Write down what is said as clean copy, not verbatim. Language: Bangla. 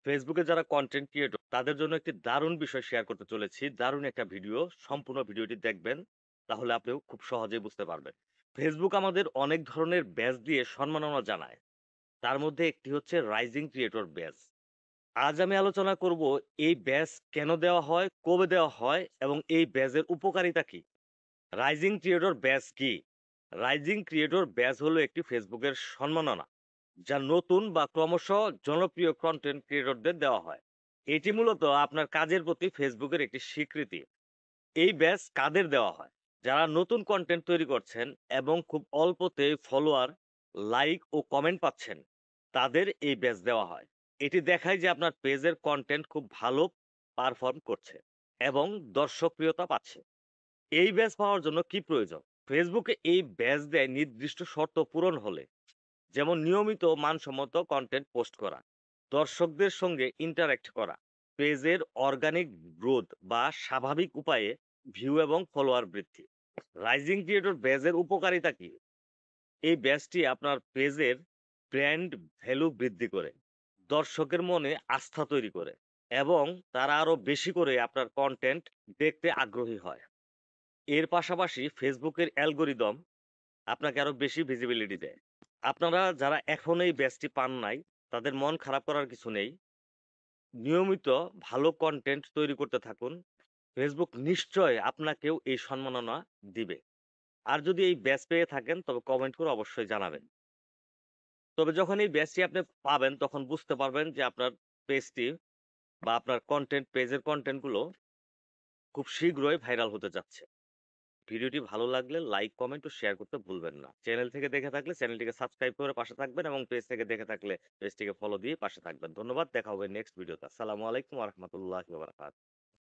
ফেসবুকে যারা কনটেন্ট ক্রিয়েটর তাদের জন্য একটি দারুণ বিষয় শেয়ার করতে চলেছি। দারুণ একটা ভিডিও। সম্পূর্ণ ভিডিওটি দেখবেন। তাহলে আপনিও খুব সহজেই বুঝতে পারবেন। ফেসবুক আমাদের অনেক ধরনের ব্যাজ দিয়ে সম্মাননা জানায়। তার মধ্যে একটি হচ্ছে রাইজিং ক্রিয়েটর ব্যাজ। আজ আমি আলোচনা করব এই ব্যাজ কেন দেওয়া হয়, কবে দেওয়া হয় এবং এই ব্যাজের উপকারিতা কি? রাইজিং ক্রিয়েটর ব্যাজ কি? রাইজিং ক্রিয়েটর ব্যাজ হলো একটি ফেসবুকের সম্মাননা, যা নতুন বা ক্রমশ জনপ্রিয় কন্টেন্ট ক্রিয়েটরদের দেওয়া হয়। এটি মূলত আপনার কাজের প্রতি ফেসবুকের একটি স্বীকৃতি। এই ব্যাজ কাদের দেওয়া হয়? যারা নতুন কন্টেন্ট তৈরি করছেন এবং খুব অল্পতে ফলোয়ার, লাইক ও কমেন্ট পাচ্ছেন, তাদের এই ব্যাজ দেওয়া হয়। এটি দেখায় যে আপনার পেজের কন্টেন্ট খুব ভালো পারফর্ম করছে এবং দর্শকপ্রিয়তা পাচ্ছে। এই ব্যাজ পাওয়ার জন্য কি প্রয়োজন? ফেসবুকে এই ব্যাজ দেয় নির্দিষ্ট শর্ত পূরণ হলে, যেমন নিয়মিত মানসম্মত কন্টেন্ট পোস্ট করা, দর্শকদের সঙ্গে ইন্টারঅ্যাক্ট করা, পেজের অর্গানিক গ্রোথ বা স্বাভাবিক উপায়ে ভিউ এবং ফলোয়ার বৃদ্ধি। রাইজিং ক্রিয়েটর ব্যাজের উপকারিতা কি? এই ব্যাজটি আপনার পেজের ব্র্যান্ড ভ্যালু বৃদ্ধি করে, দর্শকের মনে আস্থা তৈরি করে এবং তারা আরো বেশি করে আপনার কন্টেন্ট দেখতে আগ্রহী হয়। এর পাশাপাশি ফেসবুকের অ্যালগরিদম আপনাকে আরো বেশি ভিজিবিলিটি দেয়। আপনারা যারা এখন এই ব্যাচটি পান নাই, তাদের মন খারাপ করার কিছু নেই। নিয়মিত ভালো কনটেন্ট তৈরি করতে থাকুন। ফেসবুক নিশ্চয় আপনাকেও এই সম্মাননা দিবে। আর যদি এই ব্যাচ পেয়ে থাকেন তবে কমেন্ট করে অবশ্যই জানাবেন। তবে যখন এই ব্যাচটি আপনি পাবেন তখন বুঝতে পারবেন যে আপনার পেজটি বা আপনার কনটেন্ট পেজের কনটেন্ট গুলো খুব শীঘ্রই ভাইরাল হতে যাচ্ছে। ভিডিওটি ভালো লাগলে লাইক, কমেন্ট ও শেয়ার করতে ভুলবেন না। চ্যানেল থেকে দেখে থাকলে চ্যানেলটিকে সাবস্ক্রাইব করে পাশে থাকবেন এবং পেজ থেকে দেখে থাকলে পেজটিকে ফলো দিয়ে পাশে থাকবেন। ধন্যবাদ। দেখা হবে নেক্সট ভিডিওতে। আসসালামু আলাইকুম ওয়া রাহমাতুল্লাহি ওয়া বারাকাতুহু।